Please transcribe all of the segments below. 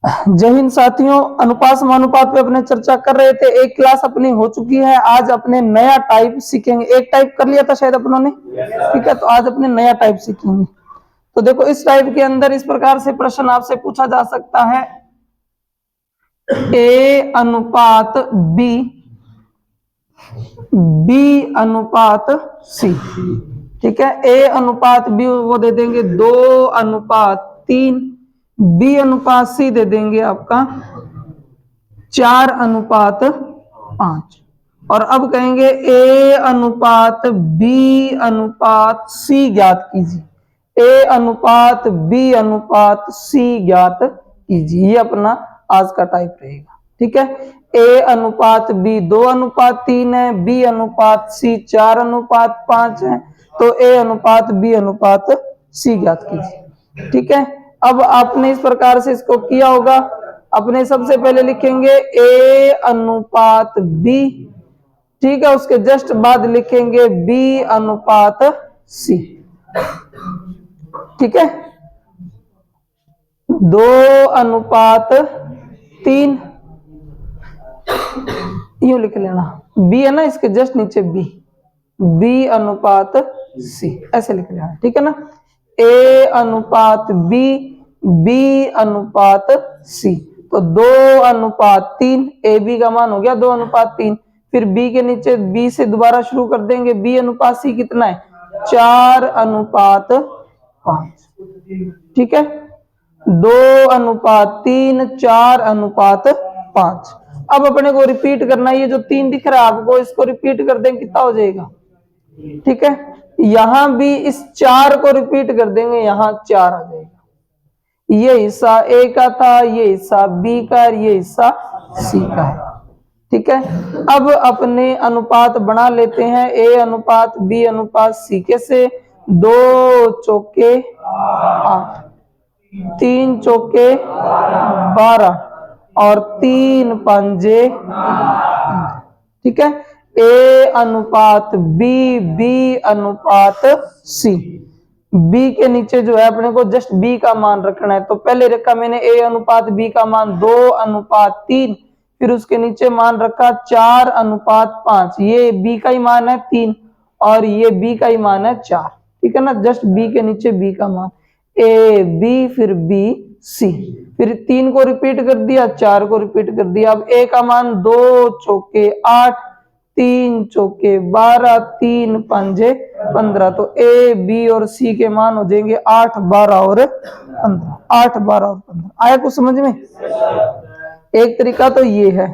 जय हिंद साथियों, अनुपात समानुपात पे अपने चर्चा कर रहे थे। एक क्लास अपनी हो चुकी है। आज अपने नया टाइप सीखेंगे। एक टाइप कर लिया था शायद अपनों ने, ठीक है। तो आज अपने नया टाइप सीखेंगे। तो देखो, इस टाइप के अंदर इस प्रकार से प्रश्न आपसे पूछा जा सकता है, ए अनुपात बी, बी अनुपात सी, ठीक है। ए अनुपात बी वो दे देंगे 2:3, बी अनुपात सी दे देंगे आपका 4:5। और अब कहेंगे ए अनुपात बी अनुपात सी ज्ञात कीजिए। ए अनुपात बी अनुपात सी ज्ञात कीजिए। ये अपना आज का टाइप रहेगा, ठीक है। ए अनुपात बी 2:3 है, बी अनुपात सी 4:5 है। तो ए अनुपात बी अनुपात सी ज्ञात कीजिए, ठीक है। अब आपने इस प्रकार से इसको किया होगा। अपने सबसे पहले लिखेंगे ए अनुपात बी, ठीक है। उसके जस्ट बाद लिखेंगे बी अनुपात सी, ठीक है। 2:3 यूं लिख लेना। बी है ना, इसके जस्ट नीचे बी, बी अनुपात सी ऐसे लिख लेना, ठीक है ना। ए अनुपात बी, बी अनुपात सी। तो 2:3, ए बी का मान हो गया 2:3। फिर बी के नीचे बी से दोबारा शुरू कर देंगे। बी अनुपात सी कितना है? 4:5, ठीक है। 2:3, 4:5। अब अपने को रिपीट करना है। ये जो 3 दिख रहा है आपको, इसको रिपीट कर देंगे, कितना हो जाएगा, ठीक है। यहां भी इस 4 को रिपीट कर देंगे, यहां 4 आ जाएगा। ये हिस्सा ए का था, ये हिस्सा बी का, ये हिस्सा सी का है, ठीक है। अब अपने अनुपात बना लेते हैं। ए अनुपात बी अनुपात सी कैसे? 2 चौके 8, 3 चौके 12 और 3 पंजे, ठीक है। ए अनुपात बी, बी अनुपात सी। बी के नीचे जो है अपने को जस्ट बी का मान रखना है। तो पहले रखा मैंने ए अनुपात बी का मान 2:3, फिर उसके नीचे मान रखा 4:5। ये बी का ही मान है 3 और ये बी का ही मान है 4, ठीक है ना। जस्ट बी के नीचे बी का मान, ए बी फिर बी सी। फिर 3 को रिपीट कर दिया, 4 को रिपीट कर दिया। अब ए का मान 2 चौके 8, 3 चौके 12, 3 पंजे 15। तो ए बी और सी के मान हो जाएंगे 8, 12 और 15। 8, 12 और 15 आया कुछ समझ में? एक तरीका तो ये है।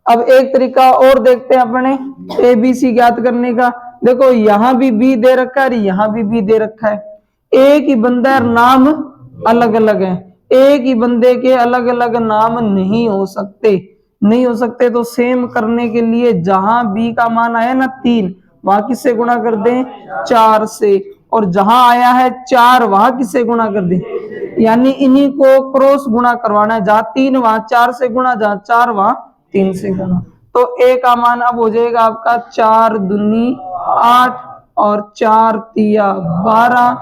अब एक तरीका और देखते हैं अपने ए बी सी ज्ञात करने का। देखो, यहां भी बी दे रखा है, यहां भी बी दे रखा है। एक ही बंदा नाम अलग अलग है। एक ही बंदे के अलग अलग नाम नहीं हो सकते, नहीं हो सकते। तो सेम करने के लिए जहां बी का मान आया ना 3, वहां किससे गुणा कर दें? 4 से। और जहां आया है 4, वहां किससे गुणा कर दें? यानी इन्हीं को क्रॉस गुणा करवाना है। जहां 3 वहां 4 से गुणा, जहां 4 वहां 3 से गुणा। तो ए का मान अब हो जाएगा आपका 4 दूनी 8 और 4 तिया 12,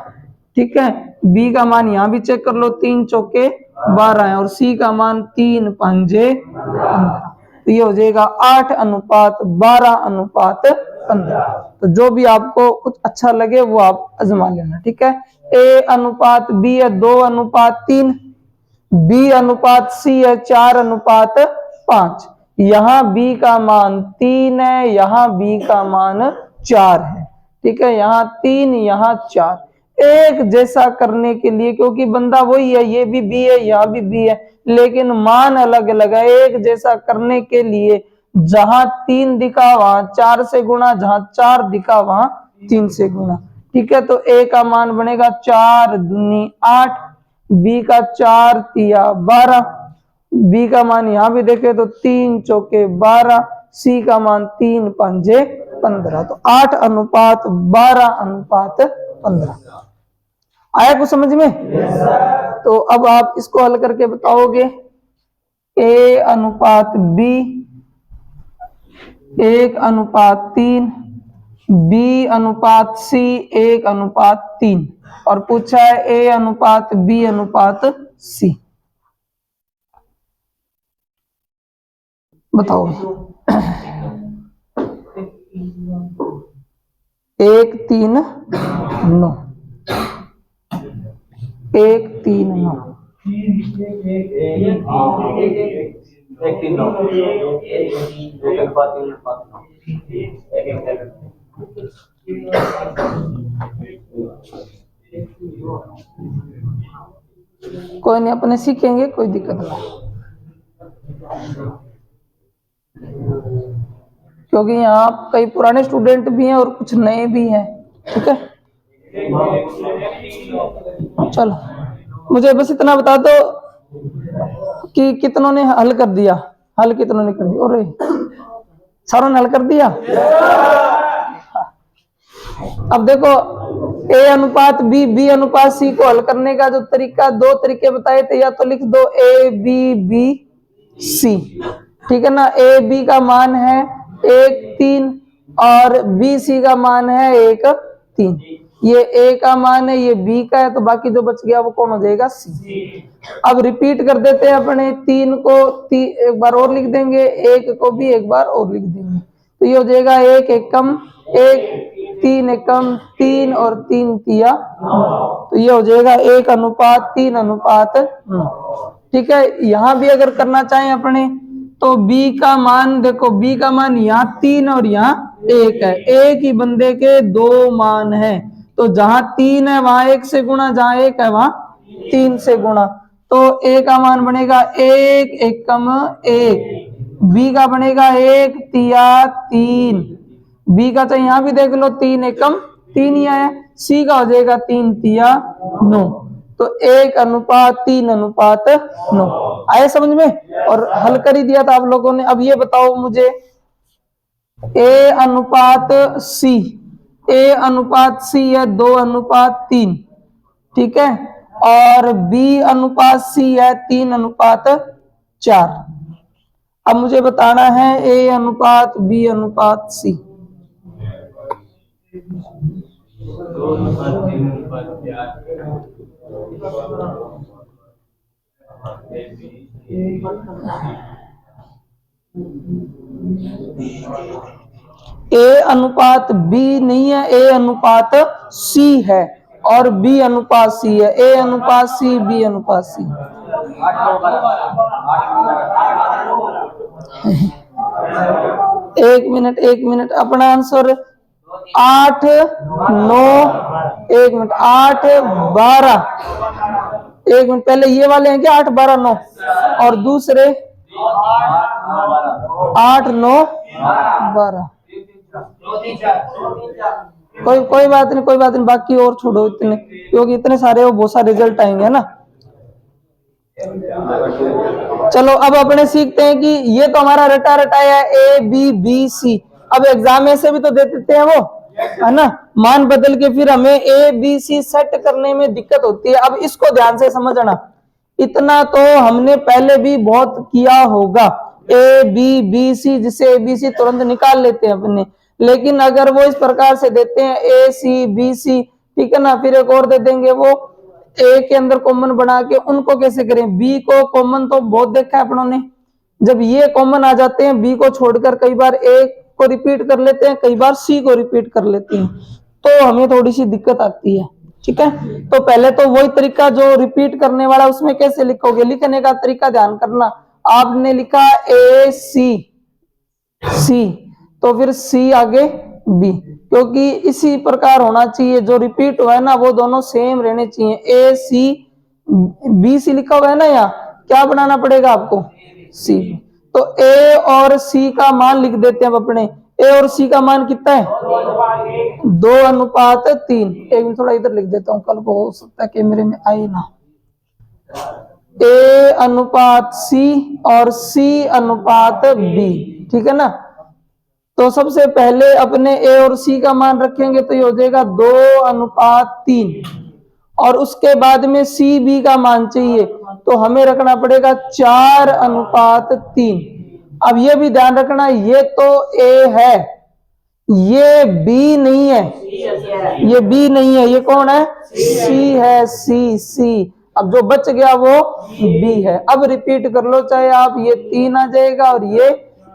ठीक है। बी का मान यहां भी चेक कर लो, 3 चौके 12 है। और सी का मान 3 पंजे 15। तो ये हो जाएगा 8:12:15। तो जो भी आपको कुछ अच्छा लगे वो आप आजमा लेना, ठीक है। ए अनुपात बी है 2:3, बी अनुपात सी है 4:5। यहां बी का मान 3 है, यहां बी का मान 4 है, ठीक है। यहां 3, यहां 4। एक जैसा करने के लिए, क्योंकि बंदा वही है, ये भी बी है, यहां भी बी है, लेकिन मान अलग अलग है। एक जैसा करने के लिए जहां 3 दिखा वहां 4 से गुणा, जहां 4 दिखा वहां 3 से गुणा, ठीक है। तो ए का मान बनेगा 4 दूनी 8, बी का 4 तिया 12, बी का मान यहां भी देखे तो 3 चौके 12, सी का मान 3 पंजे 15। तो 8:12:15 आया कुछ समझ में? तो अब आप इसको हल करके बताओगे। ए अनुपात बी 1:3, बी अनुपात सी 1:3 और पूछा है ए अनुपात बी अनुपात सी। बताओ। 1 3 9 1 3 9 कोई नहीं, अपने सीखेंगे, कोई दिक्कत नहीं, क्योंकि यहाँ कई पुराने स्टूडेंट भी हैं और कुछ नए भी हैं। ठीक है, चलो मुझे बस इतना बता दो कि कितनों ने हल कर दिया, हल कितनों ने कर दिया? अरे सारों ने हल कर दिया। अब देखो A अनुपात B, B अनुपात C को हल करने का जो तरीका, दो तरीके बताए थे, या तो लिख दो A B B C, ठीक है ना। A B का मान है 1 3 और B C का मान है 1 3। ये A का मान है, ये B का है, तो बाकी जो बच गया वो कौन हो जाएगा? C। अब रिपीट कर देते हैं अपने, 3 को एक बार और लिख देंगे, 1 को भी एक बार और लिख देंगे, तो ये हो जाएगा 1 एकम 1 3 एकम 3 और 3 तिया, तो ये हो जाएगा 1 अनुपात 3 अनुपात 9। ठीक है, यहां भी अगर करना चाहें अपने तो B का मान देखो, B का मान यहाँ 3 और यहाँ 1 है, एक ही बंदे के दो मान है, तो जहां 3 है वहां 1 से गुणा, जहां 1 है वहां 3 से गुणा, तो A का मान बनेगा 1 एकम 1, B का बनेगा 1 तिया 3, B का तो यहां भी देख लो 3 एकम 3 ही आया, C का हो जाएगा 3 तिया 9, तो 1 अनुपात 3 अनुपात 9। आए समझ में? और हल कर ही दिया था आप लोगों ने। अब ये बताओ मुझे, A अनुपात C, A अनुपात C है 2 अनुपात 3, ठीक है, और B अनुपात C है 3 अनुपात 4। अब मुझे बताना है A अनुपात B अनुपात C। A अनुपात B नहीं है, A अनुपात C है, और B अनुपात C है, A अनुपात C B अनुपात C। एक मिनट, अपना आंसर 8 9, 1 मिनट, 8 12, 1 मिनट, पहले ये वाले हैं क्या 8 12 9, और दूसरे 8 9 12। कोई बात नहीं, बाकी और छोड़ो इतने, क्योंकि इतने सारे वो बहुत सारे रिजल्ट आएंगे ना। चलो अब अपने सीखते हैं कि ये तो हमारा रटा रटाया है A B B C। अब एग्जाम में से भी तो दे देते हैं वो, है ना, मान बदल के फिर हमें A B C सेट करने में दिक्कत होती है। अब इसको ध्यान से समझना, इतना तो हमने पहले भी बहुत किया होगा, A B B C, जिसे A B C तुरंत निकाल लेते हैं अपने, लेकिन अगर वो इस प्रकार से देते हैं A C B C, ठीक है ना, फिर एक और दे देंगे वो A के अंदर कॉमन बना के, उनको कैसे करें? B को कॉमन तो बहुत देखा है अपनों ने, जब ये कॉमन आ जाते हैं B को छोड़कर कई बार A को रिपीट कर लेते हैं, कई बार C को रिपीट कर लेते हैं, तो हमें थोड़ी सी दिक्कत आती है। ठीक है, तो पहले तो वही तरीका जो रिपीट करने वाला, उसमें कैसे लिखोगे? लिखने का तरीका ध्यान करना, आपने लिखा A C, तो फिर C आगे B, क्योंकि इसी प्रकार होना चाहिए, जो रिपीट हुआ है ना वो दोनों सेम रहने चाहिए। A C B C लिखा हुआ है ना, यहाँ क्या बनाना पड़ेगा आपको? C। तो A और C का मान लिख देते हैं अब अपने, A और C का मान कितना है? 2 अनुपात 3। एक मिनट थोड़ा इधर लिख देता हूँ, कल को हो सकता है कैमरे में आए ना। A अनुपात C और C अनुपात B, ठीक है ना। तो सबसे पहले अपने A और C का मान रखेंगे, तो ये हो जाएगा 2 अनुपात 3, और उसके बाद में C B का मान चाहिए, तो हमें रखना पड़ेगा 4 अनुपात 3। अब ये भी ध्यान रखना, ये तो A है, ये B नहीं है, ये B नहीं है, ये कौन है? C है, C। अब जो बच गया वो B है। अब रिपीट कर लो, चाहे आप ये 3 आ जाएगा और ये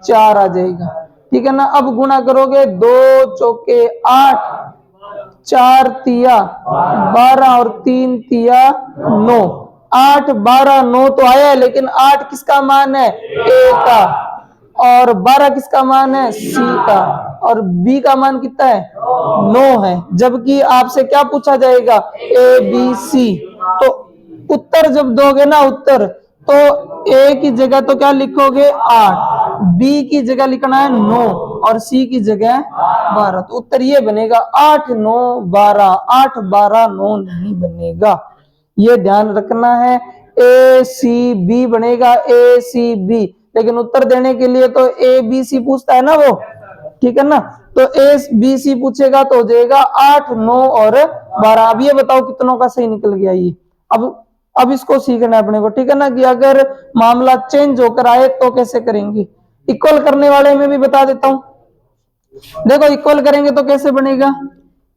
4 आ जाएगा। ठीक है ना। अब गुणा करोगे 2 चौके 8, 4 तिया 12 और 3 तिया 9, 8 12 9 तो आया है, लेकिन 8 किसका मान है? ए का, और 12 किसका मान है? सी का, और बी का मान कितना है? 9 है। जबकि आपसे क्या पूछा जाएगा? A B C. तो उत्तर जब दोगे ना उत्तर, तो ए की जगह तो क्या लिखोगे? 8, बी की जगह लिखना है 9 और सी की जगह 12। तो उत्तर ये बनेगा 8 9 12, 8 12 9 नहीं बनेगा, ये ध्यान रखना है। ए सी बी बनेगा, ए सी बी, लेकिन उत्तर देने के लिए तो ए बी सी पूछता है ना वो। ठीक है ना। तो ए बी सी पूछेगा तो हो जाएगा 8 9 और 12। अब ये बताओ कितनों का सही निकल गया ये। अब इसको सीखना है अपने को। ठीक है ना, कि अगर मामला चेंज होकर आए तो कैसे करेंगे। इक्वल करने वाले में भी बता देता हूं। देखो इक्वल करेंगे तो कैसे बनेगा।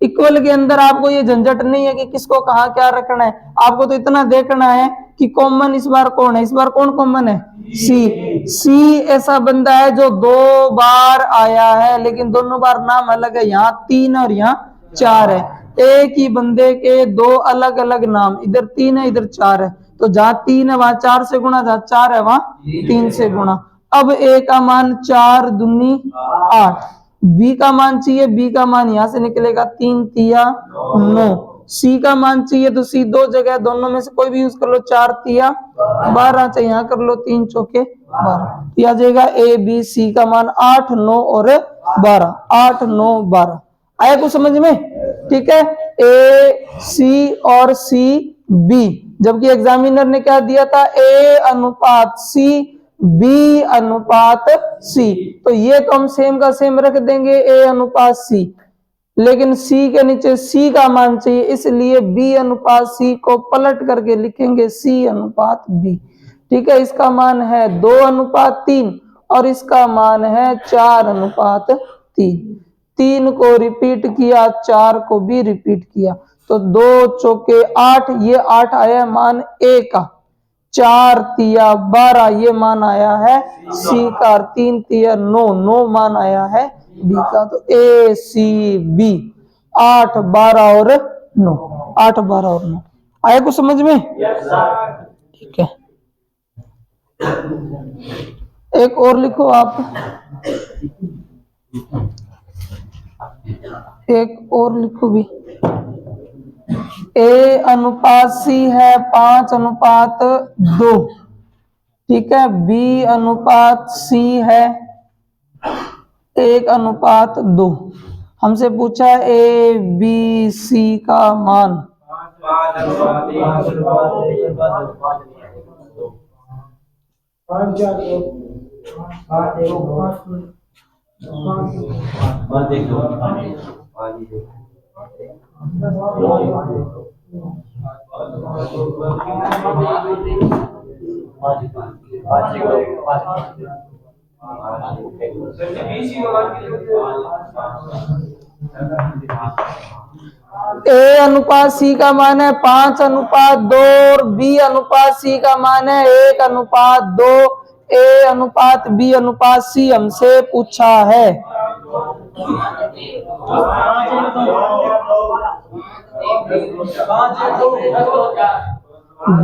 इक्वल के अंदर आपको ये झंझट नहीं है कि किसको कहाँ क्या रखना है। आपको तो इतना देखना है कि कॉमन इस बार कौन है। इस बार कौन कॉमन है? सी। सी ऐसा बंदा है जो 2 बार आया है, लेकिन दोनों बार नाम अलग है। यहाँ 3 और यहाँ 4 है। एक ही बंदे के 2 अलग अलग नाम, इधर 3 है इधर 4 है। तो जहाँ 3 है वहां 4 से गुणा, जहाँ 4 है वहां 3 से गुणा। अब ए का मान 4 दूनी 8, बी का मान चाहिए, बी का मान यहां से निकलेगा 3 तिया 9, सी का मान चाहिए तो सी 2 जगह, दोनों में से कोई भी यूज कर लो। 4 तिया 12 चाहिए, यहाँ कर लो 3 चौके 12। आ जाएगा ए बी सी का मान 8 9 और 12, 8 9 12। आया कुछ समझ में? ठीक है। ए सी और सी बी, जबकि एग्जामिनर ने क्या दिया था? ए अनुपात सी, बी अनुपात सी। तो ये तो हम सेम का सेम रख देंगे, ए अनुपात सी, लेकिन सी के नीचे सी का मान चाहिए, इसलिए बी अनुपात सी को पलट करके लिखेंगे सी अनुपात बी। ठीक है। इसका मान है 2 अनुपात 3 और इसका मान है 4 अनुपात 3। 3 को रिपीट किया, 4 को भी रिपीट किया, तो 2 चौके 8, ये 8 आया मान ए का, 4 तिया 12 ये मान आया है सी का, 3 तिया 9 9 मान आया है बी का। तो ए सी बी 8 12 और 9, 8 12 और 9। आया कुछ समझ में? ठीक है। एक और लिखो आप, एक और लिखो भी। ए अनुपात सी है 5 अनुपात 2। ठीक है। बी अनुपात सी है 1 अनुपात 2। हमसे पूछा ए बी सी का मान। ए अनुपात सी का मान है 5 अनुपात 2 और बी अनुपात सी का मान है 1 अनुपात 2। ए अनुपात बी अनुपात सी हमसे पूछा है।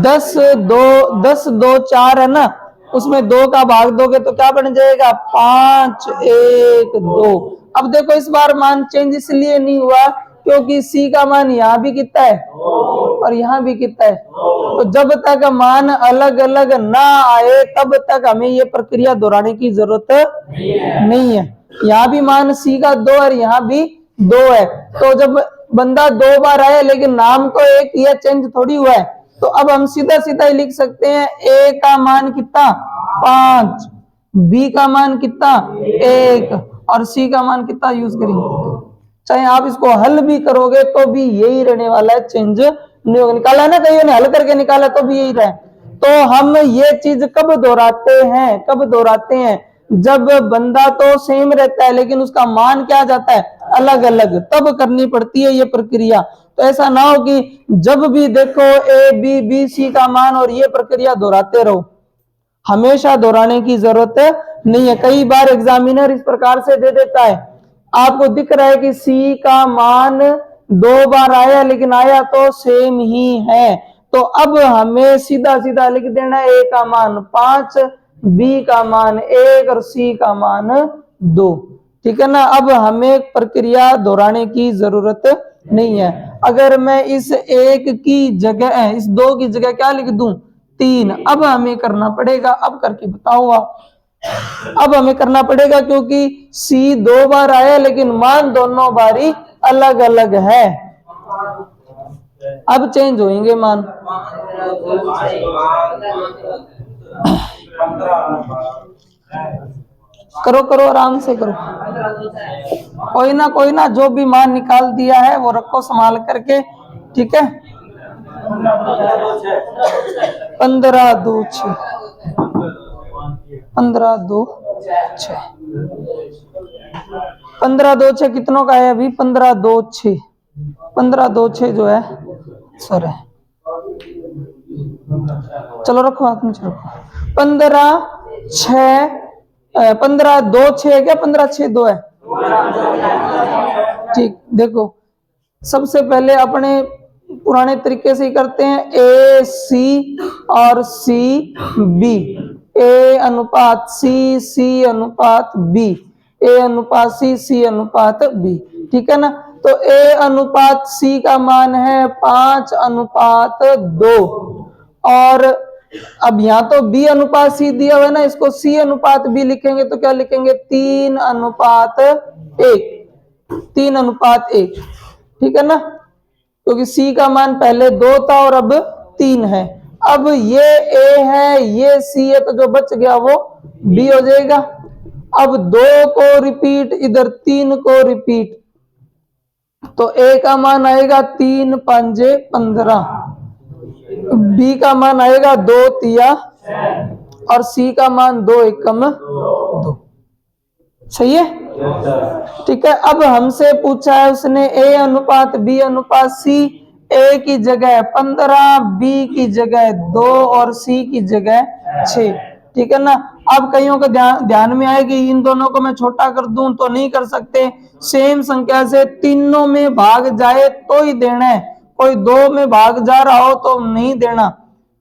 10 2 4 है ना, उसमें 2 का भाग दोगे तो क्या बन जाएगा? 5 1 2। अब देखो इस बार मान चेंज इसलिए नहीं हुआ क्योंकि सी का मान यहाँ भी कितना है और यहाँ भी कितना है। तो जब तक मान अलग अलग ना आए तब तक हमें ये प्रक्रिया दोहराने की जरूरत नहीं है। यहाँ भी मान सी का 2 और यहाँ भी 2 है। तो जब बंदा 2 बार आया लेकिन नाम तो एक ही है, चेंज थोड़ी हुआ है, तो अब हम सीधा सीधा ही लिख सकते हैं ए का मान कितना? 5, बी का मान कितना? 1 और सी का मान कितना यूज करेंगे। चाहे आप इसको हल भी करोगे तो भी यही रहने वाला है, चेंज नहीं होगा। निकाला है ना, कईयों ने हल करके निकाला तो भी यही रहे। तो हम ये चीज कब दोहराते हैं? जब बंदा तो सेम रहता है लेकिन उसका मान क्या जाता है? अलग अलग, तब करनी पड़ती है ये प्रक्रिया। तो ऐसा ना हो कि जब भी देखो ए बी बी सी का मान और ये प्रक्रिया दोहराते रहो। हमेशा दोहराने की जरूरत नहीं है। कई बार एग्जामिनर इस प्रकार से दे देता है, आपको दिख रहा है कि सी का मान 2 बार आया लेकिन आया तो सेम ही है, तो अब हमें सीधा सीधा लिख देना है ए का मान 5, बी का मान 1 और सी का मान 2। ठीक है ना। अब हमें प्रक्रिया दोहराने की जरूरत नहीं है। अगर मैं इस 1 की जगह, इस 2 की जगह क्या लिख दूं 3, अब हमें करना पड़ेगा, अब करके बताओ आप। अब हमें करना पड़ेगा क्योंकि सी 2 बार आया लेकिन मान दोनों बारी अलग अलग है, अब चेंज होंगे मान। करो करो आराम से करो, कोई ना जो भी मान निकाल दिया है वो रखो संभाल करके। ठीक है। 15 2 6, 15 2 6, 15 2 6 कितनों का है अभी 15 2 6, 15 2 6 जो है सर है। चलो रखो हाथ में, चलो 15 6, 15 2 6 क्या 15 6 2 है। ठीक, देखो सबसे पहले अपने पुराने तरीके से ही करते हैं, ए सी और सी बी, ए अनुपात सी, सी अनुपात बी, ए अनुपात सी, सी अनुपात बी। ठीक है ना। तो ए अनुपात सी का मान है 5 अनुपात 2, और अब यहां तो बी अनुपात सी दिया हुआ है ना, इसको सी अनुपात बी लिखेंगे तो क्या लिखेंगे 3 अनुपात 1, 3 अनुपात 1। ठीक है ना, क्योंकि सी का मान पहले 2 था और अब 3 है। अब ये ए है, ये सी है, तो जो बच गया वो बी हो जाएगा। अब 2 को रिपीट, इधर 3 को रिपीट, तो ए का मान आएगा 3 5 15, बी का मान आएगा 2 तिया, और सी का मान 2 एकम 2। सही है। ठीक है। अब हमसे पूछा है उसने ए अनुपात बी अनुपात सी, ए की जगह 15, बी की जगह 2 और सी की जगह 6। ठीक है ना। अब कईयों को ध्यान में आए कि इन दोनों को मैं छोटा कर दूं तो नहीं कर सकते, सेम संख्या से तीनों में भाग जाए तो ही देना है, कोई 2 में भाग जा रहा हो तो नहीं देना।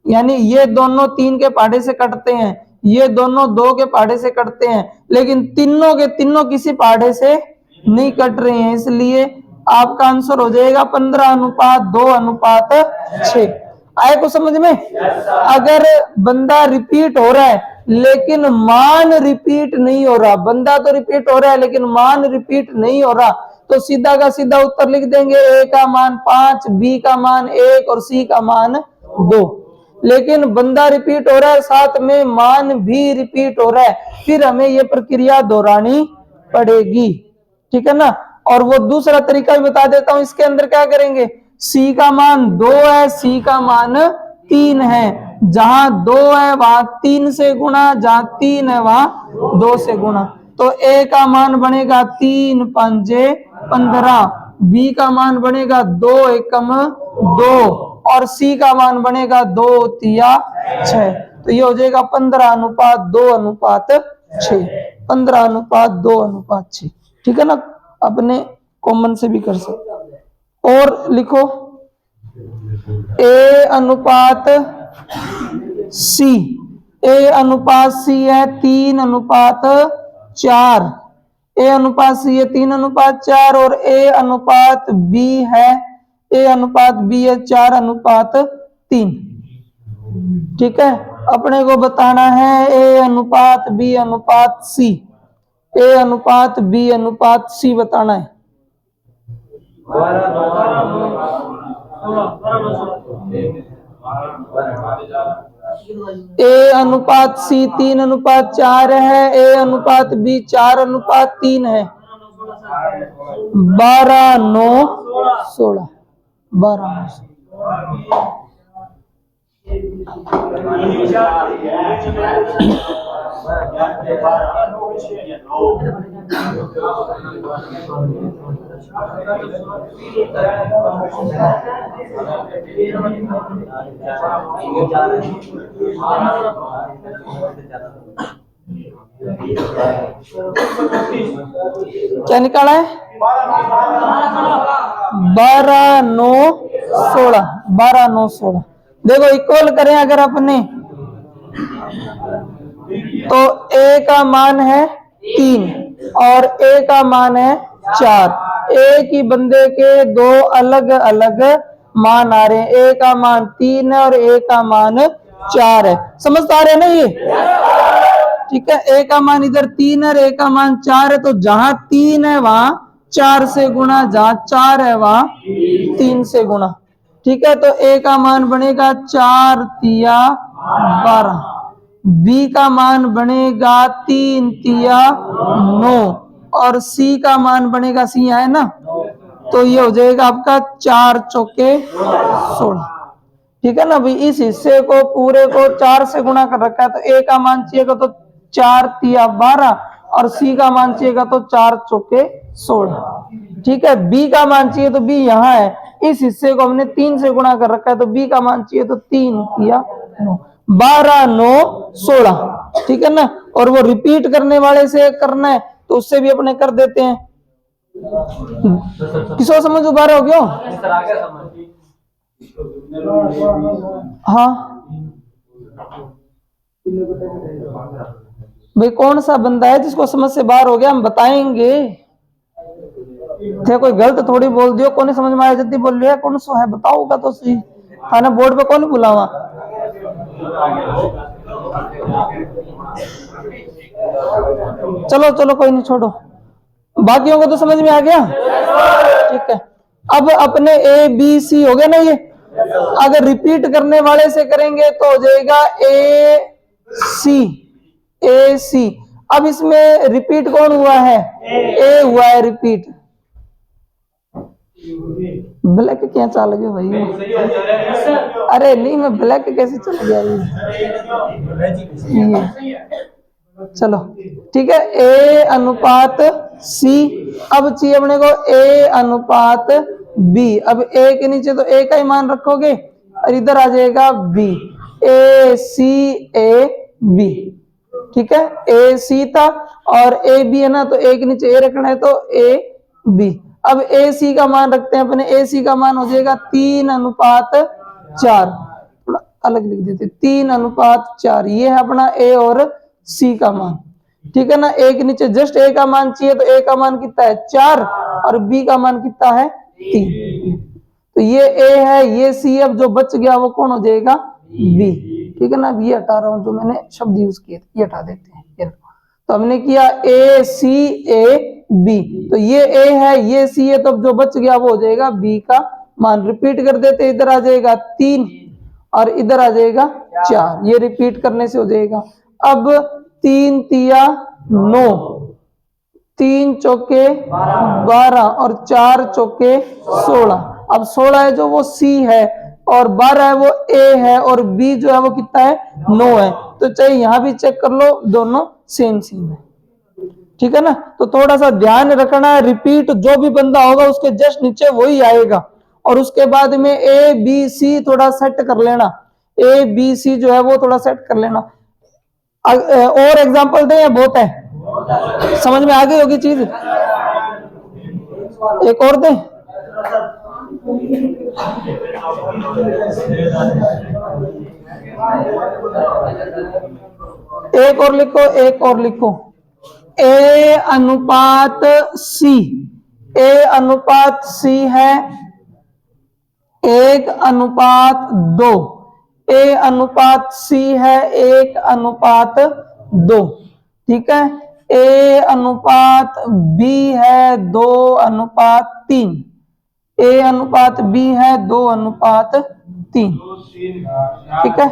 यानी ये दोनों 3 के पहाड़े से कटते हैं, ये दोनों 2 के पहाड़े से कटते हैं, लेकिन तीनों के तीनों किसी पहाड़े से नहीं कट रहे हैं, इसलिए आपका आंसर हो जाएगा 15 अनुपात 2 अनुपात 6। आए को समझ में। अगर बंदा रिपीट हो रहा है लेकिन मान रिपीट नहीं हो रहा, बंदा तो रिपीट हो रहा है लेकिन मान रिपीट नहीं हो रहा, तो सीधा का सीधा उत्तर लिख देंगे ए का मान 5, बी का मान 1 और सी का मान 2। लेकिन बंदा रिपीट हो रहा है, साथ में मान भी रिपीट हो रहा है, फिर हमें ये प्रक्रिया दोहरानी पड़ेगी। ठीक है ना। और वो दूसरा तरीका भी बता देता हूं, इसके अंदर क्या करेंगे, सी का मान 2 है, सी का मान 3 है, जहां 2 है वहां 3 से गुणा, जहां 3 है वहां 2 से गुणा, तो ए का मान बनेगा 3 5 15, बी का मान बनेगा 2 एकम 2 और सी का मान बनेगा 2 तिया 6। तो ये हो जाएगा 15 अनुपात 2 अनुपात 6, 15 अनुपात 2 अनुपात 6। ठीक है ना। अपने कॉमन से भी कर सकते। और लिखो ए अनुपात सी, ए अनुपात सी है 3 अनुपात 4, ए अनुपात सी है 3 अनुपात 4, और ए अनुपात बी है, ए अनुपात बी है 4 अनुपात 3। ठीक है। अपने को बताना है ए अनुपात बी अनुपात सी, ए अनुपात बी अनुपात सी बताना है। ए अनुपात सी 3 अनुपात 4 है, ए अनुपात बी 4 अनुपात 3 है, 12 9 16, 12 9 16। क्या निकाला है? 12 9 16, 12 9 16। देखो इक्वल करें अगर अपने, तो a का मान है 3 और a का मान है 4। एक ही बंदे के दो अलग अलग मान आ रहे हैं, a का मान 3 है और a का मान 4 है। समझ आ रहे हैं ना ये? ठीक है, a का मान इधर 3 है और a का मान 4 है, तो जहां 3 है वहां 4 से गुणा, जहां 4 है वहां 3 से गुणा। ठीक है, तो a का मान बनेगा 4 तिया 12, b का मान बनेगा 3 तिया 9 और c का मान बनेगा, c है ना, तो ये हो जाएगा आपका 4 चौके 16। ठीक है ना भाई, इस हिस्से को पूरे को 4 से गुणा कर रखा है, तो a का मान चाहिएगा तो 4 तिया 12 और c का मान चाहिएगा तो 4 चौके 16। ठीक है, b का मान चाहिए तो b यहाँ है, इस हिस्से को हमने 3 से गुणा कर रखा है, तो b का मान चाहिए तो 3 तिया 9, 12 9 16। ठीक है ना, और वो रिपीट करने वाले से करना है तो उससे भी अपने कर देते हैं। किसको समझ उबारा हो गया? हाँ भाई, कौन सा बंदा है जिसको समझ से बाहर हो गया, हम बताएंगे। थे कोई गलत थोड़ी बोल दियो, कौन समझ में आया जल्दी बोल लिया, कौन सा है बताओगा तो सही। हाँ ना, बोर्ड पे कौन बुलावा? चलो चलो कोई नहीं, छोड़ो, बाकियों को तो समझ में आ गया। ठीक है, अब अपने ए बी सी हो गया ना ये, अगर रिपीट करने वाले से करेंगे तो हो जाएगा ए सी। अब इसमें रिपीट कौन हुआ है? ए हुआ है रिपीट। ब्लैक क्या चल गया भाई? अरे नहीं, मैं ब्लैक कैसे चल गया ये? चलो ठीक है, ए अनुपात सी। अब चाहिए अपने को ए अनुपात बी। अब ए के नीचे तो ए का ही मान रखोगे और इधर आ जाएगा B, A C A B. ठीक है, ए सी था और ए बी है ना, तो ए के नीचे ए रखना है तो ए बी। अब ए सी का मान रखते हैं अपने, ए सी का मान हो जाएगा 3 अनुपात 4, थोड़ा अलग लिख देते, 3 अनुपात 4। ये है अपना ए और सी का मान। ठीक है ना, ए के नीचे जस्ट ए का मान चाहिए, तो ए का मान कितना है 4 और बी का मान कितना है 3। तो ये ए है, ये सी। अब जो बच गया वो कौन हो जाएगा? बी। ठीक है ना, अब ये हटा रहा हूं, जो मैंने शब्द यूज किए ये हटा देते हैं। तो हमने किया ए सी ए बी, तो ये ए है, ये सी है, तो जो बच गया वो हो जाएगा बी का मान। रिपीट कर देते, इधर आ जाएगा 3 और इधर आ जाएगा 4, ये रिपीट करने से हो जाएगा। अब 3 तिया 9, 3 चौके 12 और 4 चौके 16। अब 16 है जो वो सी है और 12 है वो ए है और बी जो है वो कितना है 9 है। तो चाहे यहां भी चेक कर लो, दोनों सेम है। ठीक है ना, तो थोड़ा सा ध्यान रखना है, रिपीट जो भी बंदा होगा उसके जस्ट नीचे वही आएगा और उसके बाद में ए बी सी थोड़ा सेट कर लेना, ए बी सी जो है वो थोड़ा सेट कर लेना। और एग्जांपल दें या बहुत है? समझ में आ गई होगी चीज? एक और दें? एक और लिखो, एक और लिखो, ए अनुपात सी। ए अनुपात सी है 1 अनुपात 2। ए अनुपात सी है 1 अनुपात 2। ठीक है, ए अनुपात बी है 2 अनुपात 3। ए अनुपात बी है 2 अनुपात 3। ठीक है,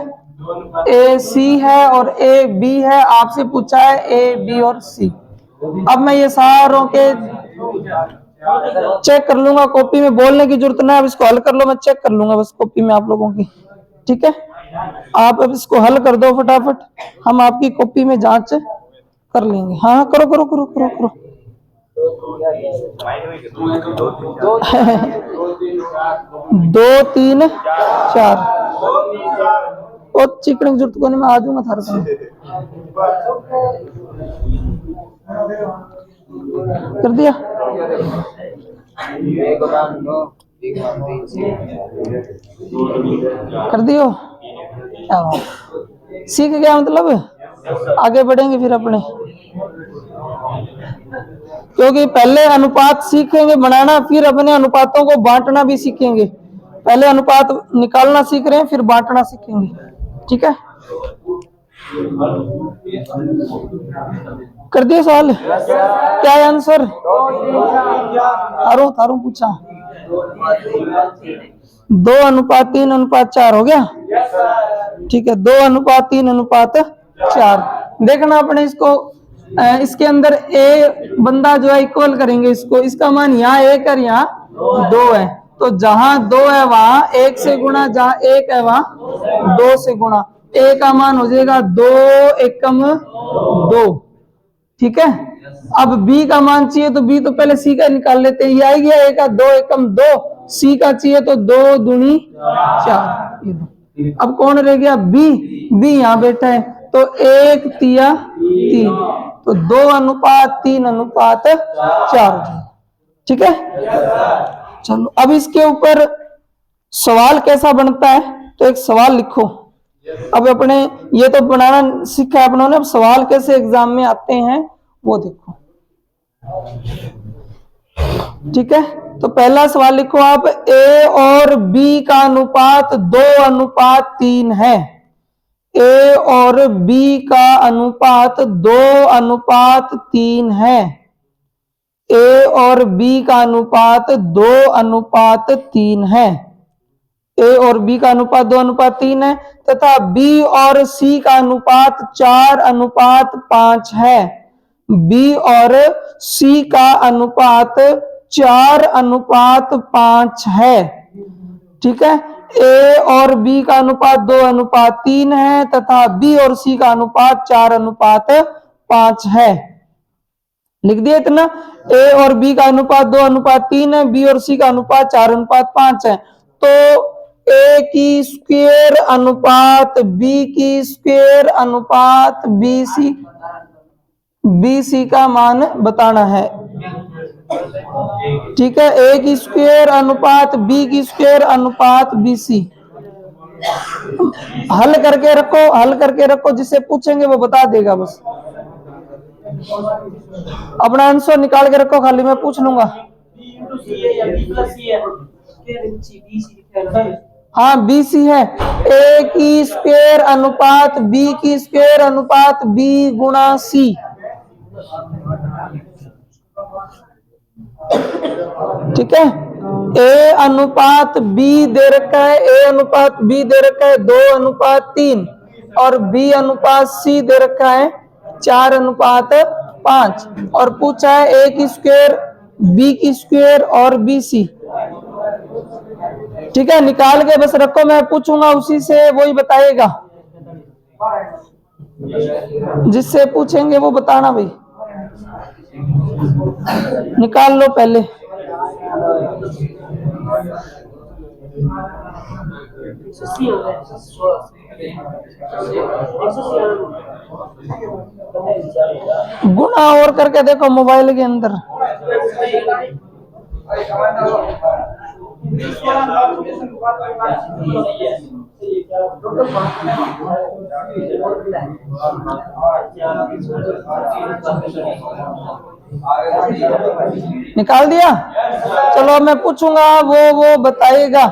ए सी है और ए बी है, आपसे पूछा है ए बी और सी। अब मैं ये सारों के चेक कर लूंगा, कॉपी में बोलने की जरूरत नहीं है, अब इसको हल कर लो, मैं चेक कर लूंगा बस कॉपी में आप लोगों की। ठीक है। आप अब इसको हल कर दो फटाफट, हम आपकी कॉपी में जांच कर लेंगे। हाँ करो करो करो करो करो। 2 3 4 और चिकन की जरूरत को नहीं, मैं आ जाऊंगा थारे को। कर दिया? कर दियो? क्या बात, सीख गया मतलब, आगे बढ़ेंगे फिर अपने, क्योंकि पहले अनुपात सीखेंगे बनाना, फिर अपने अनुपातों को बांटना भी सीखेंगे। पहले अनुपात निकालना सीख रहे हैं, फिर बांटना सीखेंगे, ठीक है? कर दिए सवाल? क्या है आंसर? थारू पूछा 2:3:4 हो गया, ठीक है। 2:3:4 देखना अपने इसको, इसके अंदर ए बंदा जो है इक्वल करेंगे इसको, इसका मान यहाँ 1 और यहाँ 2 है, तो जहां 2 है वहां 1 से गुणा, जहां 1 है वहां 2 से गुणा, ए का मान हो जाएगा 2 एकम 2, ठीक है। अब बी का मान चाहिए तो बी तो पहले सी का निकाल लेते हैं, ये आ गया 1 का 2 एकम 2, सी का चाहिए तो 2 दूनी 4। अब कौन रह गया? बी। बी यहाँ बैठा है, तो 1 तिया 3, तो 2:3:4, ठीक है। चलो अब इसके ऊपर सवाल कैसा बनता है, तो एक सवाल लिखो। अब अपने ये तो बनाना सीखा है अपनों ने, अब सवाल कैसे एग्जाम में आते हैं वो देखो, ठीक है। तो पहला सवाल लिखो आप, ए और बी का अनुपात 2:3 है। ए और बी का अनुपात 2:3 है। ए और बी का अनुपात 2:3 है। ए और बी का अनुपात 2:3 है, तथा बी और सी का अनुपात 4:5 है। बी और सी का अनुपात 4:5 है, ठीक है। ए और बी का अनुपात 2:3 है तथा बी और सी का अनुपात 4:5 है। लिख दिया इतना। ए और बी का अनुपात 2:3 है, बी और सी का अनुपात 4:5 है, तो ए की स्क्वायर अनुपात बी की स्क्वायर अनुपात बी सी का मान बताना है, ठीक है। ए की स्क्वायर अनुपात बी की स्क्वायर अनुपात बी सी। हल करके रखो, हल करके रखो, जिससे पूछेंगे वो बता देगा। बस अपना आंसर निकाल के रखो, खाली मैं पूछ लूंगा। हाँ बी सी है। ए की स्क्वायर अनुपात बी की स्क्वायर अनुपात बी गुणा सी, ठीक है। ए अनुपात बी दे रखा है, ए अनुपात बी दे रखा है 2:3 और बी अनुपात सी दे रखा है 4:5 और पूछा है ए की स्क्वायर बी की स्क्वायर और बी सी, ठीक है। निकाल के बस रखो, मैं पूछूंगा उसी से वही बताएगा, जिससे पूछेंगे वो बताना भाई। निकाल लो पहले। गुणा और करके देखो मोबाइल के अंदर। निकाल दिया? चलो मैं पूछूंगा, वो बताइएगा।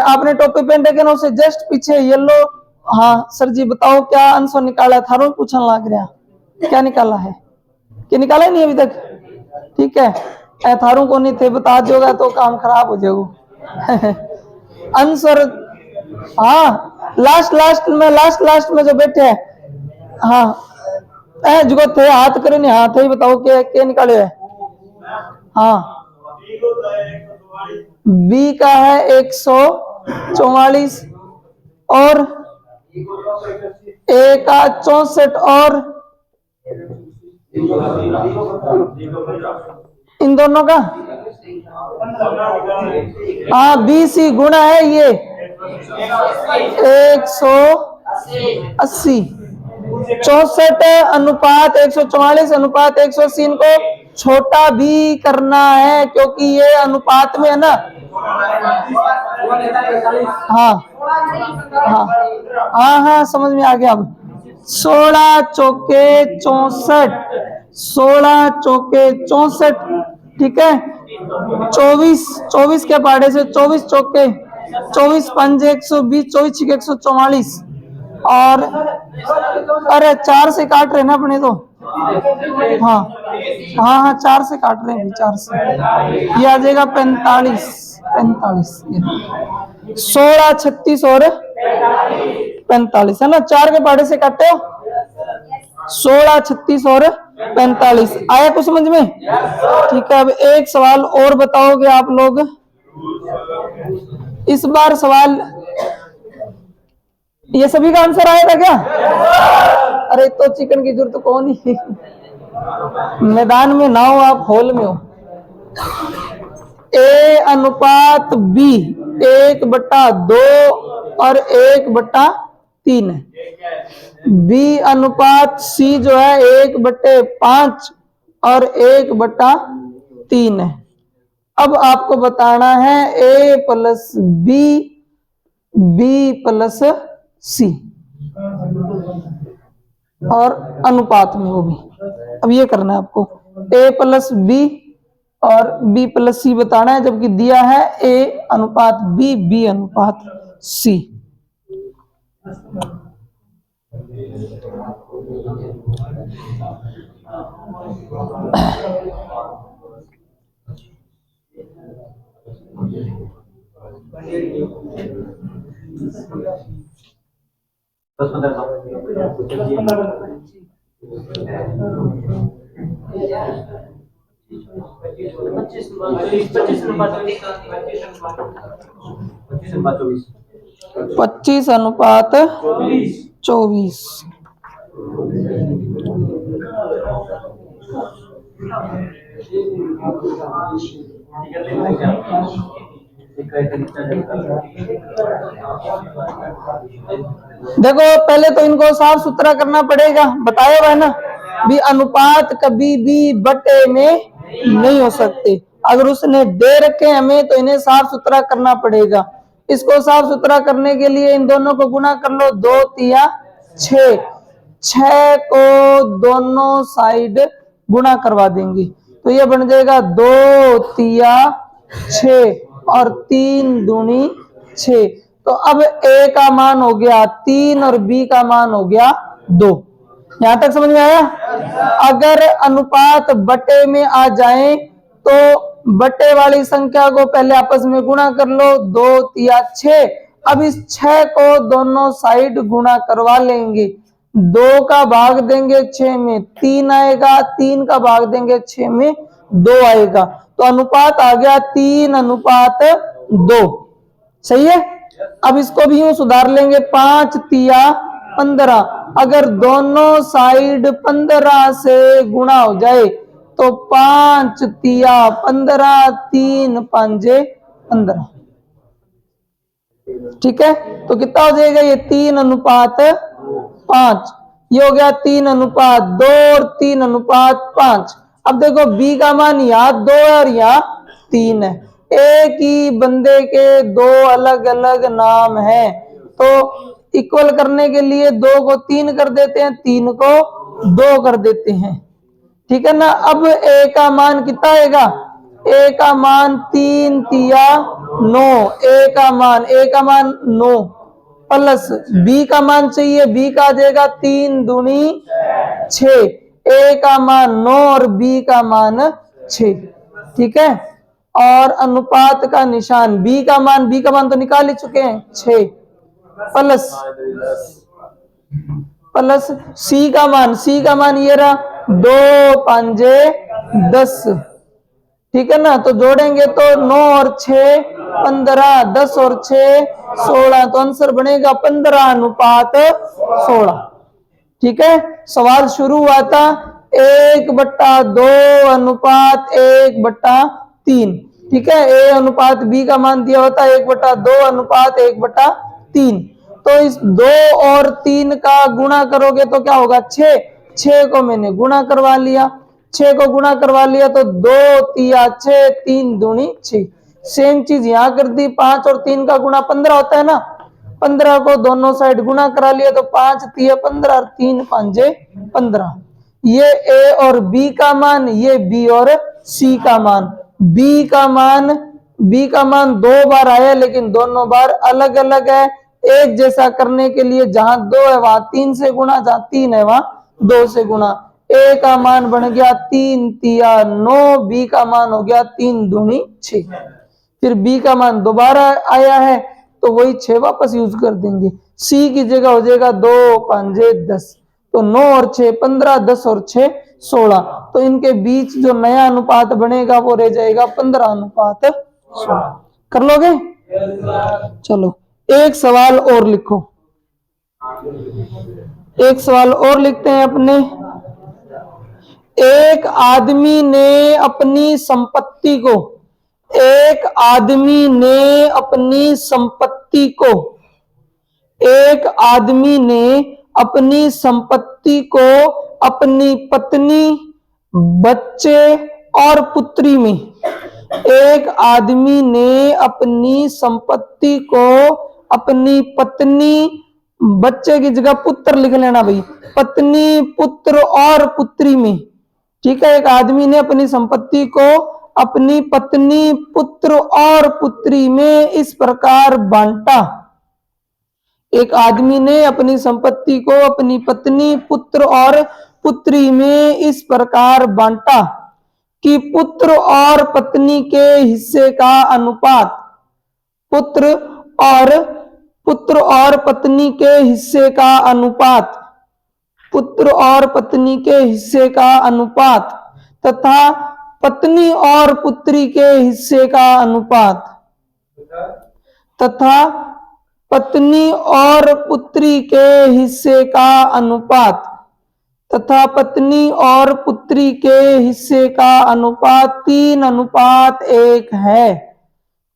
आपने टोपी पहन रखे ना, उसे जस्ट पीछे येलो। हाँ सर जी बताओ क्या आंसर निकाला है? थारो पूछने लग रहा, क्या निकाला है? क्या निकाला नहीं अभी तक? ठीक है, थारू को नहीं थे बता दोगा तो काम खराब हो जाएगा। आंसर हाँ लास्ट में जो बैठे हैं, हाँ जो थे हाथ करे नहीं, हाथ ही बताओ क्या निकाले है? हाँ बी का है 144 और ए का 64 और इन दोनों का हाँ 20 ही गुणा है ये 180 64 अनुपात 144 अनुपात 180 इनको छोटा भी करना है क्योंकि ये अनुपात में है ना। हाँ हाँ हाँ हाँ समझ में आ गया। अब 16 चौके 64 16 चौके 64 ठीक है 24 के पाड़े से 24 चौके 24 पंजे 120 24 छिके 144 और अरे 4 से काट रहे ना अपने तो हाँ हाँ हाँ 4 से काट रहे हैं 4 से ये आ जाएगा 45 16 36 और 45 है ना 4 के पाड़े से काटे 16 36 और 45 आया कुछ समझ में। ठीक है अब एक सवाल और बताओगे आप लोग। इस बार सवाल ये सभी का आंसर आएगा क्या? अरे तो चिकन की जरूरत कौन ही मैदान में ना हो आप हॉल में हो। ए अनुपात बी 1/2 और 1/3 है। बी अनुपात सी जो है 1/5 और 1/3 है। अब आपको बताना है ए प्लस बी प्लस सी और अनुपात में वो भी। अब ये करना है आपको ए प्लस बी और बी प्लस सी बताना है जबकि दिया है ए अनुपात बी अनुपात सी। पच्चीस अनुपात 24 देखो पहले तो इनको साफ सुथरा करना पड़ेगा। बताया हुआ है ना भी अनुपात कभी भी बटे में नहीं हो सकते। अगर उसने दे रखे हमें तो इन्हें साफ सुथरा करना पड़ेगा। इसको साफ सुथरा करने के लिए इन दोनों को गुना कर लो 2 तिया 6 को दोनों साइड गुणा करवा देंगे तो ये बन जाएगा 2 तिया 6 और 3 दूनी 6। तो अब ए का मान हो गया 3 और बी का मान हो गया 2। यहां तक समझ में आया। अगर अनुपात बटे में आ जाए तो बटे वाली संख्या को पहले आपस में गुणा कर लो 2 तिया 6। अब इस 6 को दोनों साइड गुणा करवा लेंगे। 2 का भाग देंगे 6 में 3 आएगा 3 का भाग देंगे 6 में 2 आएगा तो अनुपात आ गया 3 अनुपात 2। सही है। अब इसको भी यूं सुधार लेंगे 5 तिया 15। अगर दोनों साइड 15 से गुणा हो जाए तो 5 तिया 15 3 पंजे 15। ठीक है तो कितना हो जाएगा ये 3 अनुपात 5। ये हो गया 3 अनुपात 2 और 3 अनुपात 5। अब देखो बी का मान यहाँ 2 और यहाँ 3 है। एक ही बंदे के 2 अलग अलग नाम है तो इक्वल करने के लिए 2 को 3 कर देते हैं 3 को 2 कर देते हैं। ठीक है ना। अब ए का मान कितना आएगा? ए का मान 3 तिया 9। ए का मान 9 प्लस बी का मान चाहिए बी का आ जाएगा 3 दूनी 6। ए का मान 9 और बी का मान 6। ठीक है और अनुपात का निशान बी का मान तो निकाल ही चुके हैं 6 प्लस सी का मान ये रहा 2 पंजे 10। ठीक है ना। तो जोड़ेंगे तो 9 और 6 15, 10 और 6 16, तो आंसर बनेगा 15:16। ठीक है, सवाल शुरू हुआ था 1/2:1/3। ठीक है, ए अनुपात बी का मान दिया होता है 1/2:1/3। तो इस 2 और 3 का गुणा करोगे तो क्या होगा 6। 6 को मैंने गुणा करवा लिया, 6 को गुणा करवा लिया तो 2 तिया 6, 3 दूनी 6। सेम चीज यहां कर दी, 5 और 3 का गुणा 15 होता है ना, 15 को दोनों साइड गुणा करा लिया तो 5 तिया 15 और 3 5 15। ये ए और बी का मान, ये बी और सी का मान। बी का मान 2 बार आया लेकिन दोनों बार अलग अलग है। एक जैसा करने के लिए जहां 2 है वहां 3 से गुणा, जहां 3 है वहां 2 से गुणा। ए का मान बन गया 3 तिया 9, बी का मान हो गया 3 दूनी 6। फिर बी का मान दोबारा आया है तो वही 6 वापस यूज कर देंगे। सी की जगह हो जाएगा 2 5 10, तो 9 और 6 15, 10 और 6 16। तो इनके बीच जो नया अनुपात बनेगा वो रह जाएगा 15:16। कर लोगे? चलो एक सवाल और लिखो, एक सवाल और लिखते हैं अपने। एक आदमी ने अपनी संपत्ति को, एक आदमी ने अपनी संपत्ति को, एक आदमी ने अपनी संपत्ति को अपनी पत्नी, बच्चे और पुत्री में, एक आदमी ने अपनी संपत्ति को अपनी पत्नी, बच्चे की जगह पुत्र लिख लेना भाई, पत्नी, पुत्र और पुत्री में। ठीक है, एक आदमी ने अपनी संपत्ति को अपनी पत्नी, पुत्र और पुत्री में इस प्रकार बांटा। एक आदमी ने अपनी संपत्ति को अपनी पत्नी, पुत्र और पुत्री में इस प्रकार बांटा कि पुत्र और पत्नी के हिस्से का अनुपात, पुत्र और पत्नी के हिस्से का अनुपात, पुत्र और पत्नी के हिस्से का अनुपात तथा पत्नी और पुत्री के हिस्से का अनुपात, तथा पत्नी और पुत्री के हिस्से का अनुपात, तथा पत्नी और पुत्री के हिस्से का अनुपात 3:1 है।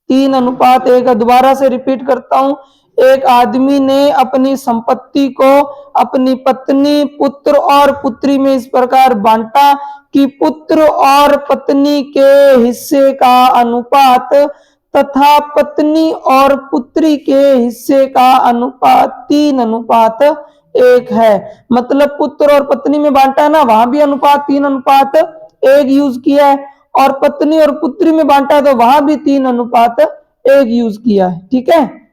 3:1 है। दोबारा से रिपीट करता हूं। एक आदमी ने अपनी संपत्ति को अपनी पत्नी, पुत्र और पुत्री में इस प्रकार बांटा कि पुत्र और पत्नी के हिस्से का अनुपात तथा पत्नी और पुत्री के हिस्से का अनुपात 3:1 है। मतलब पुत्र और पत्नी में बांटा है ना, वहां भी अनुपात 3:1 यूज किया है, और पत्नी और पुत्री में बांटा तो वहां भी 3:1 यूज किया है। ठीक है,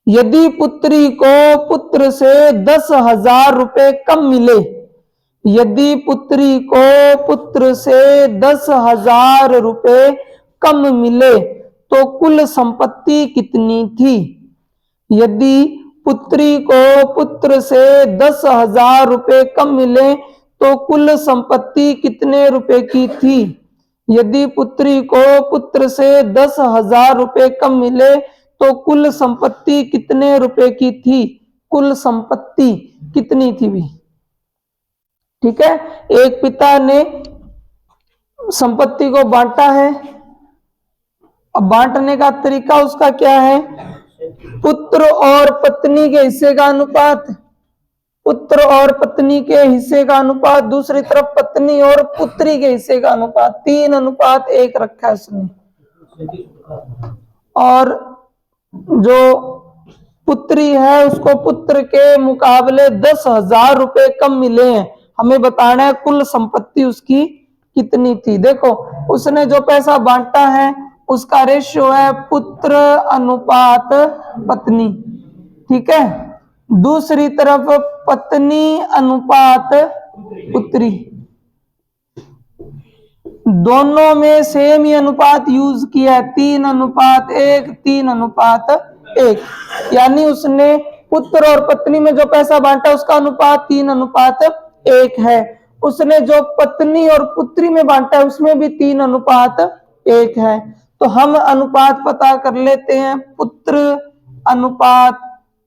यदि पुत्री को पुत्र से 10,000 रुपए कम मिले, यदि पुत्री को पुत्र से 10,000 रुपए कम मिले तो कुल संपत्ति कितनी थी? यदि पुत्री को पुत्र से 10,000 रुपए कम मिले तो कुल संपत्ति कितने रुपए की थी? यदि पुत्री को पुत्र से 10,000 रुपए कम मिले तो कुल संपत्ति कितने रुपए की थी? कुल संपत्ति कितनी थी भी? ठीक है, एक पिता ने संपत्ति को बांटा है। अब बांटने का तरीका उसका क्या है? पुत्र और पत्नी के हिस्से का अनुपात, पुत्र और पत्नी के हिस्से का अनुपात, दूसरी तरफ पत्नी और पुत्री के हिस्से का अनुपात 3:1 रखा है उसने। और जो पुत्री है उसको पुत्र के मुकाबले 10,000 रुपए कम मिले हैं। हमें बताना है कुल संपत्ति उसकी कितनी थी। देखो, उसने जो पैसा बांटा है उसका रेशियो है पुत्र अनुपात पत्नी। ठीक है, दूसरी तरफ पत्नी अनुपात पुत्री, दोनों में सेम ही अनुपात यूज किया है 3:1, 3:1। यानी उसने पुत्र और पत्नी में जो पैसा बांटा उसका अनुपात 3:1 है। उसने जो पत्नी और पुत्री में बांटा है उसमें भी 3:1 है। तो हम अनुपात पता कर लेते हैं, पुत्र अनुपात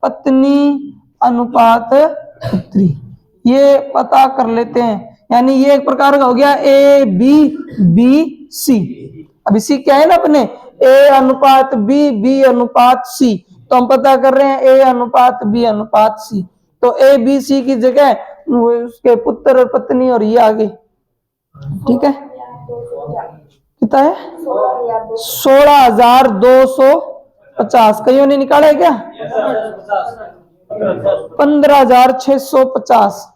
पत्नी अनुपात पुत्री, ये पता कर लेते हैं। यानी ये एक प्रकार का हो गया ए बी बी सी। अब इसी क्या है ना अपने ए अनुपात बी बी अनुपात सी, तो हम पता कर रहे हैं ए अनुपात बी अनुपात सी। तो ए बी सी की जगह उसके पुत्र और पत्नी और ये आगे, ठीक है। कितना है 16,250। कईयों ने निकाला है क्या? 15,650।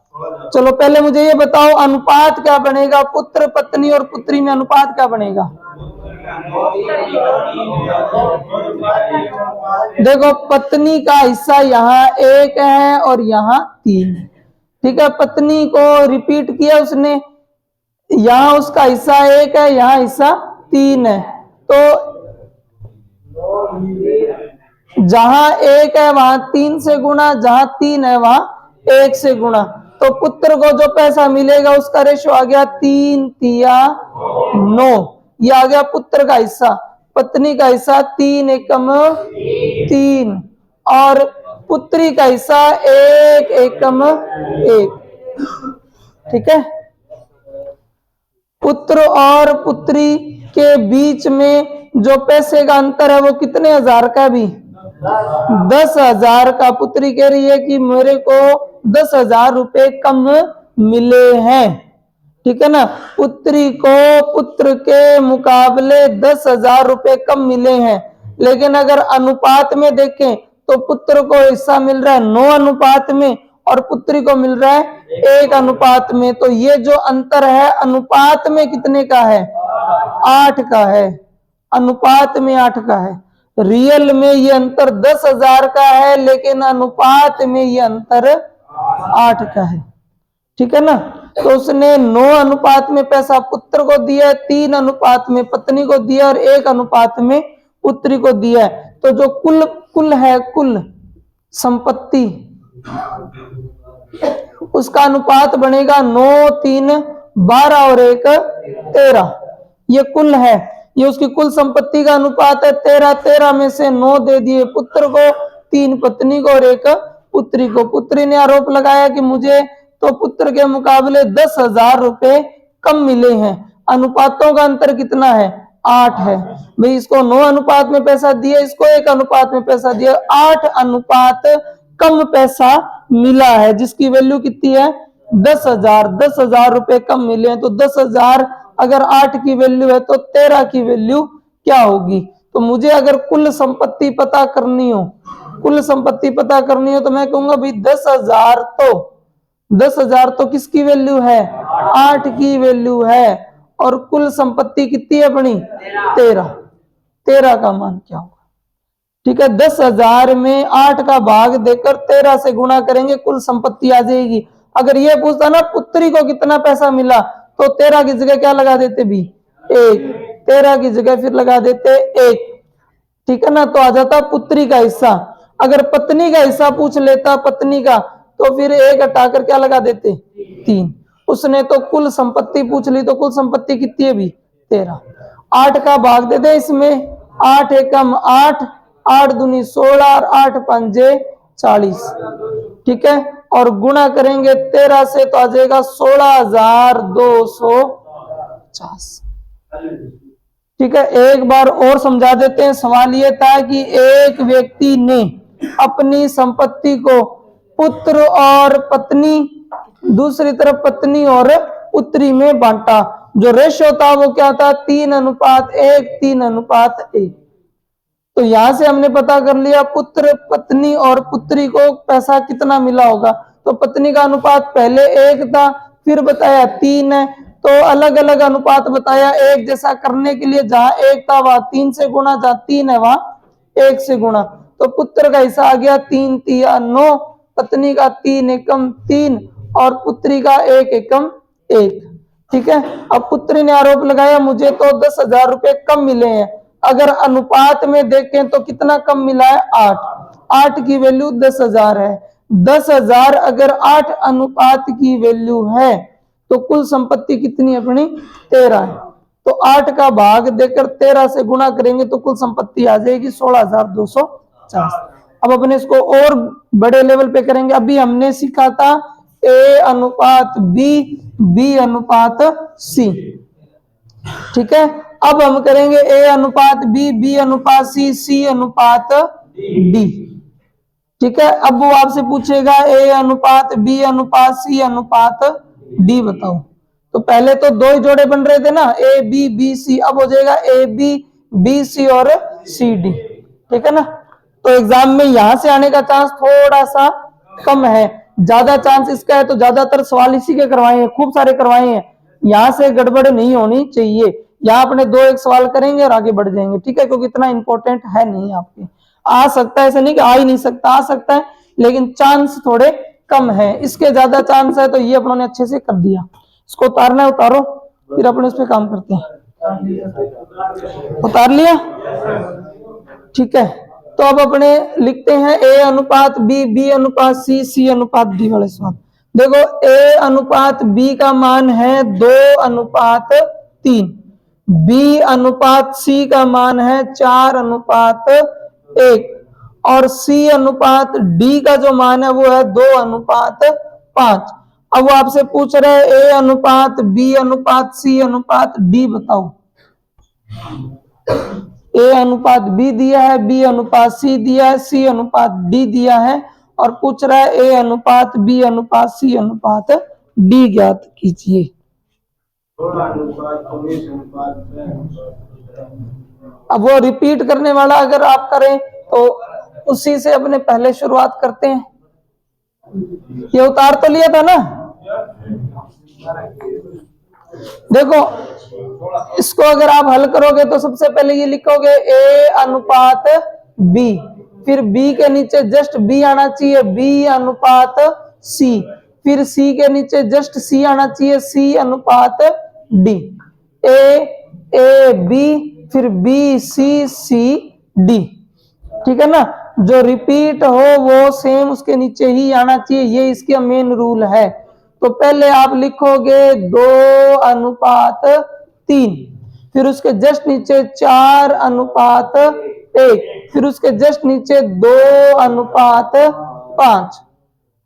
चलो पहले मुझे ये बताओ अनुपात क्या बनेगा, पुत्र पत्नी और पुत्री में अनुपात क्या बनेगा? देखो पत्नी का हिस्सा यहाँ 1 है और यहाँ 3, ठीक है। पत्नी को रिपीट किया उसने, यहाँ उसका हिस्सा 1 है, यहाँ हिस्सा 3 है। तो जहां 1 है वहां 3 से गुणा, जहां 3 है वहां 1 से गुणा। तो पुत्र को जो पैसा मिलेगा उसका रेशो आ गया 3 तिया 9, ये आ गया पुत्र का हिस्सा। पत्नी का हिस्सा 3 एकम 3 और पुत्री का हिस्सा 1 एकम 1, ठीक है। पुत्र और पुत्री के बीच में जो पैसे का अंतर है वो कितने हजार का? भी 10,000 का। पुत्री कह रही है कि मेरे को 10,000 रुपए कम मिले हैं, ठीक है ना। पुत्री को पुत्र के मुकाबले 10,000 रुपए कम मिले हैं, लेकिन अगर अनुपात में देखें तो पुत्र को हिस्सा मिल रहा है 9 अनुपात में और पुत्री को मिल रहा है 1 अनुपात में। तो ये जो अंतर है अनुपात में कितने का है? 8 का है, अनुपात में 8 का है। रियल में ये अंतर 10,000 का है, लेकिन अनुपात में ये अंतर 8 का है, ठीक है ना। तो उसने 9 अनुपात में पैसा पुत्र को दिया, 3 अनुपात में पत्नी को दिया और 1 अनुपात में पुत्री को दिया है। तो जो कुल है, कुल संपत्ति, उसका अनुपात बनेगा 9 3 12 और 1 13। ये कुल है, ये उसकी कुल संपत्ति का अनुपात है 13। 13 में से 9 दे दिए पुत्र को, 3 पत्नी को और 1 पुत्री को। पुत्री ने आरोप लगाया कि मुझे तो पुत्र के मुकाबले 10,000 रुपए कम मिले हैं। अनुपातों का अंतर कितना है? 8 है। भाई इसको 9 अनुपात में पैसा दिया, इसको 1 अनुपात में पैसा दिया, 8 अनुपात कम पैसा मिला है, जिसकी वैल्यू कितनी है? 10,000। 10,000 रुपए कम मिले हैं। तो 10,000 अगर 8 की वैल्यू है तो 13 की वैल्यू क्या होगी? तो मुझे अगर कुल संपत्ति पता करनी हो, कुल संपत्ति पता करनी हो तो मैं कहूंगा भाई 10,000 तो किसकी वैल्यू है? 8 की वैल्यू है। और कुल संपत्ति कितनी है अपनी? 13। 13 का मान क्या होगा? ठीक है, 10,000 में 8 का भाग देकर 13 से गुणा करेंगे, कुल संपत्ति आ जाएगी। अगर ये पूछता ना पुत्री को कितना पैसा मिला तो 13 की जगह क्या लगा देते? भी 1। 13 की जगह फिर लगा देते 1, ठीक है ना। तो आ जाता पुत्री का हिस्सा। अगर पत्नी का हिस्सा पूछ लेता, पत्नी का, तो फिर 1 हटाकर क्या लगा देते? 3। उसने तो कुल संपत्ति पूछ ली, तो कुल संपत्ति कितनी है? भी 13। 8 का भाग दे दे इसमें, 8 एकम 8, 8 दूनी 16 और 8 पंजे 40, ठीक है। और गुणा करेंगे 13 से तो आ जाएगा 16,250, ठीक है। एक बार और समझा देते हैं। सवाल ये था कि एक व्यक्ति ने अपनी संपत्ति को पुत्र और पत्नी, दूसरी तरफ पत्नी और पुत्री में बांटा। जो रेशो था वो क्या था? 3:1, 3:1। तो यहां से हमने पता कर लिया पुत्र, पत्नी और पुत्री को पैसा कितना मिला होगा। तो पत्नी का अनुपात पहले 1 था, फिर बताया 3 है। तो अलग अलग अनुपात बताया एक जैसा करने के लिए। जहां 1 था वहां 3 से गुणा, जहां 3 है वहां 1 से गुणा। तो पुत्र का हिस्सा आ गया 3 तिया 9, पत्नी का 3 एकम 3 और पुत्री का 1 एकम 1, ठीक है। अब पुत्री ने आरोप लगाया मुझे तो 10,000 रुपए कम मिले हैं। अगर अनुपात में देखें तो कितना कम मिला है? 8। 8 की वैल्यू 10,000 है। 10,000 अगर 8 अनुपात की वैल्यू है तो कुल संपत्ति कितनी अपनी? 13 है। तो 8 का भाग देकर 13 से गुणा करेंगे तो कुल संपत्ति आ जाएगी 16,250। अब अपने इसको और बड़े लेवल पे करेंगे। अभी हमने सीखा था A अनुपात B, B अनुपात C, ठीक है। अब हम करेंगे A अनुपात B, B अनुपात C, C अनुपात D, ठीक है। अब वो आपसे पूछेगा A अनुपात B अनुपात C अनुपात D बताओ। तो पहले तो दो ही जोड़े बन रहे थे ना, A B B C, अब हो जाएगा A B B C और C D, ठीक है ना। तो एग्जाम में यहां से आने का चांस थोड़ा सा कम है, ज्यादा चांस इसका है तो ज्यादातर सवाल इसी के करवाए हैं, खूब सारे करवाए हैं। यहां से गड़बड़ नहीं होनी चाहिए, यहाँ अपने 2-1 सवाल करेंगे और आगे बढ़ जाएंगे, ठीक है, क्योंकि इतना इंपॉर्टेंट है नहीं आपके। आ सकता है, ऐसा नहीं कि आ ही नहीं सकता, आ सकता है, लेकिन चांस थोड़े कम है। इसके ज्यादा चांस है तो ये अपनों ने अच्छे से कर दिया। इसको उतारना है उतारो, फिर अपन इस पे काम करते हैं। उतार लिया, ठीक है। तो अब अपने लिखते हैं A अनुपात B, B अनुपात C, C अनुपात D वाले सवाल। देखो A अनुपात B का मान है 2 अनुपात 3, B अनुपात C का मान है 4 अनुपात 1 और C अनुपात D का जो मान है वो है 2 अनुपात 5। अब वो आपसे पूछ रहे हैं A अनुपात B अनुपात C अनुपात D बताओ। A अनुपात B दिया है, B अनुपात C दिया है, C अनुपात D दिया है और पूछ रहा है A अनुपात B अनुपात C अनुपात D ज्ञात कीजिए। अब वो रिपीट करने वाला अगर आप करें तो उसी से अपने पहले शुरुआत करते हैं। ये उतार तो लिया था ना, देखो इसको अगर आप हल करोगे तो सबसे पहले ये लिखोगे A अनुपात B, फिर B के नीचे जस्ट B आना चाहिए, B अनुपात C, फिर C के नीचे जस्ट C आना चाहिए, C अनुपात D, A B, फिर B C C D, ठीक है ना। जो रिपीट हो वो सेम उसके नीचे ही आना चाहिए, ये इसका मेन रूल है। तो पहले आप लिखोगे 2 अनुपात 3, फिर उसके जस्ट नीचे 4 अनुपात 1, फिर उसके जस्ट नीचे 2 अनुपात 5,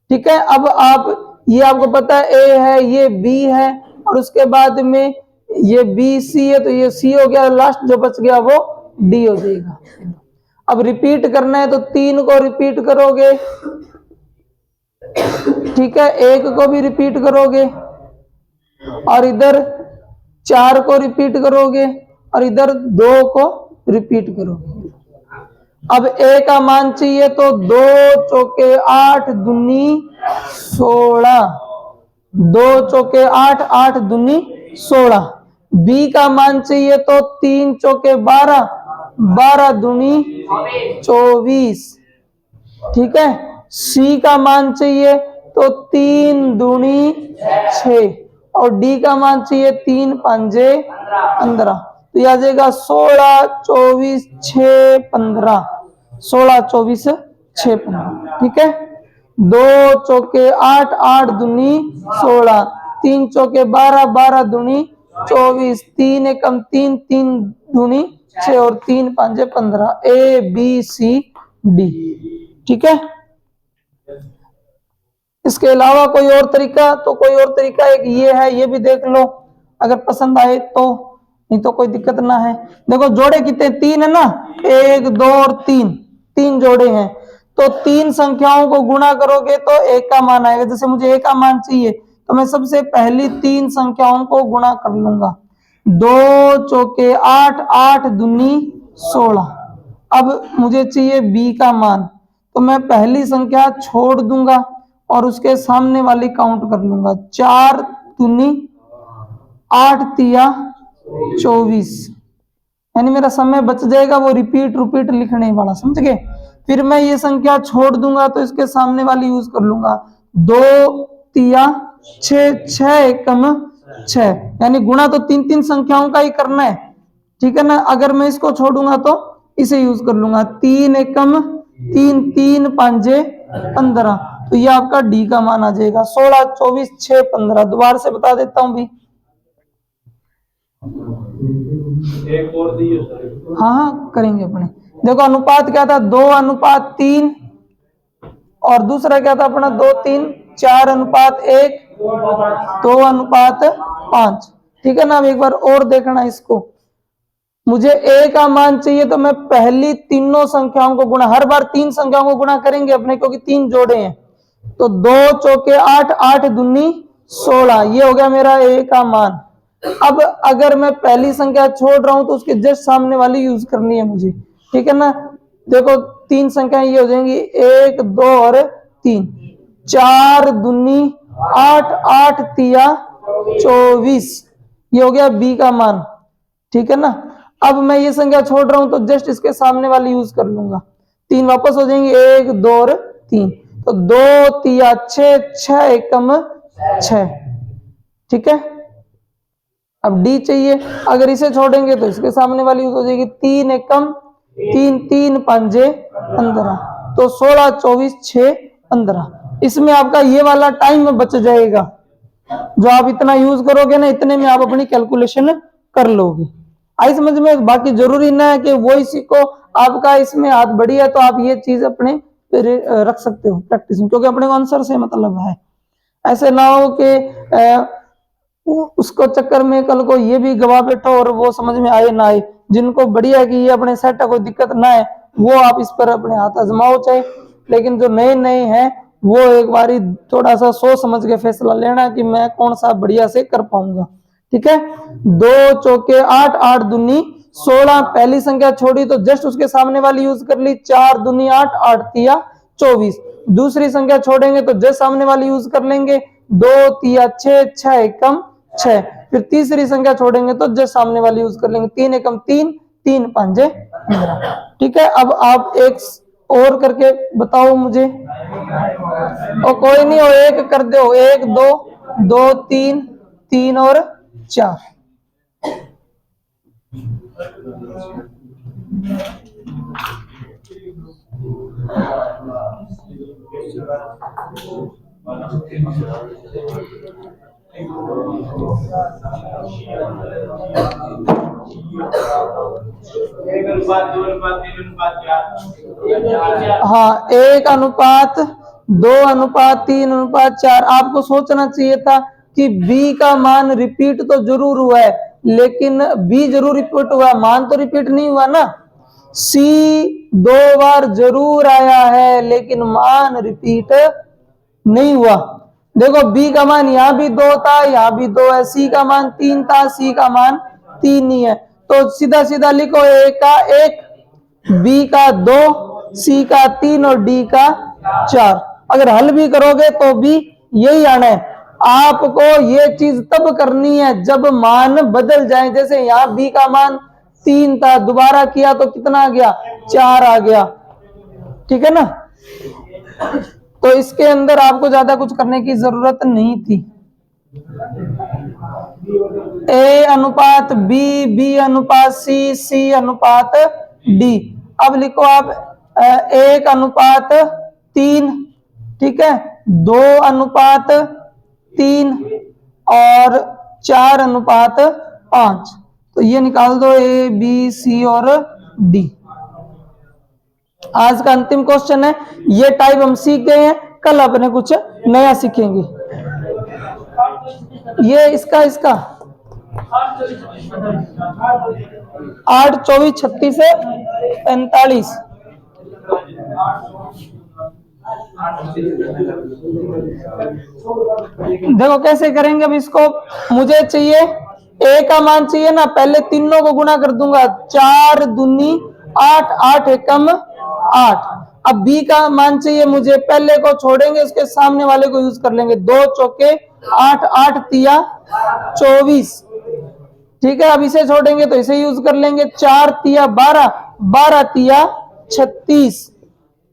ठीक है। अब आप ये आपको पता है A है, ये B है और उसके बाद में ये B C है तो ये C हो गया, लास्ट जो बच गया वो D हो जाएगा। अब रिपीट करना है तो 3 को रिपीट करोगे, ठीक है, 1 को भी रिपीट करोगे और इधर 4 को रिपीट करोगे और इधर 2 को रिपीट करोगे। अब A का मान चाहिए तो 2 चौके 8 दूनी 16, 2 चौके 8, 8 दूनी 16। B का मान चाहिए तो 3 चौके 12, 12 दूनी 24, ठीक है। C का मान चाहिए तो 3 दूनी 6 और D का मान चाहिए 3 पंजे 15, तो यह आ जाएगा 16 24 6 15, 16 24 6 15, ठीक है। 2 चौके 8, 8 दूनी 16, 3 चौके 12, 12 दूनी 24, 3 एकम 3, 3 दूनी 6 और 3 पंजे 15, A B C D, ठीक है। इसके अलावा कोई और तरीका, तो कोई और तरीका एक ये है, ये भी देख लो अगर पसंद आए तो, नहीं तो कोई दिक्कत ना है। देखो जोड़े कितने 3 है ना, 1 2 और 3 जोड़े हैं, तो 3 संख्याओं को गुणा करोगे तो 1 का मान आएगा। जैसे मुझे 1 का मान चाहिए तो मैं सबसे पहली 3 संख्याओं को गुणा कर लूंगा, 2 चौके 8, 8 दूनी 16। अब मुझे चाहिए B का मान, तो मैं पहली संख्या छोड़ दूंगा और उसके सामने वाली काउंट कर लूंगा, 4 दूनी 8 तिया 24, यानी मेरा समय बच जाएगा वो रिपीट लिखने वाला, समझ गए। फिर मैं ये संख्या छोड़ दूंगा तो इसके सामने वाली यूज कर लूंगा, 2 तिया 6, 6 एकम 6, यानी गुणा तो 3 संख्याओं का ही करना है, ठीक है ना। अगर मैं इसको छोड़ूंगा तो इसे यूज कर लूंगा, 3 एकम 3, 3 पंजे 15, तो ये आपका डी का मान आ जाएगा 16 24 6 15। दोबारा से बता देता हूं भी, एक और दिए सर। हाँ करेंगे अपने। देखो अनुपात क्या था, 2:3 और दूसरा क्या था अपना 2:3, 4:1, 2:5। ठीक है ना। अब एक बार और देखना इसको, मुझे a का मान चाहिए तो मैं पहली तीनों संख्याओं को गुणा, हर बार 3 संख्याओं को गुणा करेंगे अपने, क्योंकि 3 जोड़े हैं। तो 2 चौके 8, 8 दूनी 16, ये हो गया मेरा a का मान। अब अगर मैं पहली संख्या छोड़ रहा हूं तो उसके जस्ट सामने वाली यूज करनी है मुझे। ठीक है ना। देखो 3 संख्याएं ये हो जाएंगी 1, 2 और 3, 4 दूनी 8, 8 तिया 24, ये हो गया b का मान। ठीक है ना। अब मैं ये संख्या छोड़ रहा हूं तो जस्ट इसके सामने वाली यूज कर लूंगा, 3 वापस हो जाएंगे, 1, 2 और 3, तो 2 तिया 6, 6 एकम 6। ठीक है। अब d चाहिए, अगर इसे छोड़ेंगे तो इसके सामने वाली यूज हो जाएगी, 3 एकम 3, 3 पंजे 15, तो 16, 24, 6, 15। इसमें आपका ये वाला टाइम बच जाएगा, जो आप इतना यूज करोगे ना, इतने में आप अपनी कैलकुलेशन कर लोगे। आई समझ में। बाकी जरूरी ना है कि वो इसी को, आपका इसमें हाथ बढ़िया तो आप ये चीज अपने रख सकते हो प्रैक्टिस में, क्योंकि अपने को आंसर से मतलब है। ऐसे ना हो कि उसको चक्कर में कल को ये भी गवा बैठो और वो समझ में आए ना आए। जिनको बढ़िया कि ये अपने सेट कोई दिक्कत ना है, वो आप इस पर अपने हाथ आजमाओ चाहे, लेकिन जो नए नए हैं वो एक बारी थोड़ा सा सोच समझ के फैसला लेना कि मैं कौन सा बढ़िया से कर पाऊंगा। ठीक है। 2 चौके 8, 8 दूनी 16, पहली संख्या छोड़ी तो जस्ट उसके सामने वाली यूज कर ली, 4 दूनी 8, 8 तिया 24। दूसरी संख्या छोड़ेंगे तो जस्ट सामने वाली यूज कर लेंगे, 2 तिया 6, 6 एकम 6। फिर तीसरी संख्या छोड़ेंगे तो जस्ट सामने वाली यूज कर लेंगे, 3 एकम 3, 3 पंजे 15। ठीक है। अब आप एक और करके बताओ मुझे, और कोई नहीं, और एक कर दो, 1, 2, 2, 3, 3 और 4। हाँ 1:2:3:4। आपको सोचना चाहिए था कि b का मान रिपीट तो जरूर हुआ है, लेकिन b जरूर रिपीट हुआ, मान तो रिपीट नहीं हुआ ना। c 2 बार जरूर आया है लेकिन मान रिपीट नहीं हुआ। देखो b का मान यहाँ भी 2 था, यहाँ भी 2 है, c का मान 3 था, c का मान 3 नहीं है, तो सीधा सीधा लिखो a का 1, b का 2, c का 3 और d का 4। अगर हल भी करोगे तो भी यही आना है। आपको ये चीज तब करनी है जब मान बदल जाए। जैसे यहाँ b का मान 3 था, दोबारा किया तो कितना आ गया, 4 आ गया। ठीक है ना। तो इसके अंदर आपको ज्यादा कुछ करने की जरूरत नहीं थी। a:b, b:c, c:d। अब लिखो आप 1:3, ठीक है, 2:3 और 4:5। तो ये निकाल दो a, b, c और d। आज का अंतिम क्वेश्चन है। ये टाइप हम सीख गए हैं, कल अपने कुछ नया सीखेंगे। ये इसका 8, 24, 36 से 45। देखो कैसे करेंगे। अब इसको मुझे चाहिए a का मान चाहिए ना, पहले तीनों को गुणा कर दूंगा, 4 दूनी 8, 8 एकम 8। अब b का मान चाहिए मुझे, पहले को छोड़ेंगे उसके सामने वाले को यूज कर लेंगे, 2 चौके 8, 8 तिया 24। ठीक है। अब इसे छोड़ेंगे तो इसे यूज कर लेंगे, 4 तिया 12, 12 तिया 36।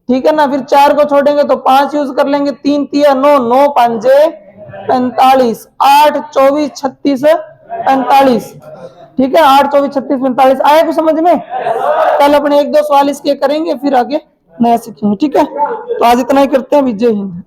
ठीक है ना। फिर 4 को छोड़ेंगे तो 5 यूज कर लेंगे, 3 तिया 9, 9 पंजे 45, 8, 24, 36, 45। ठीक है। 8, 24, 36, 45 आया कुछ समझ में। कल अपने 1-2 सवाल इसके करेंगे, फिर आगे नया सीखेंगे। ठीक है। तो आज इतना ही करते हैं। विजय हिंद।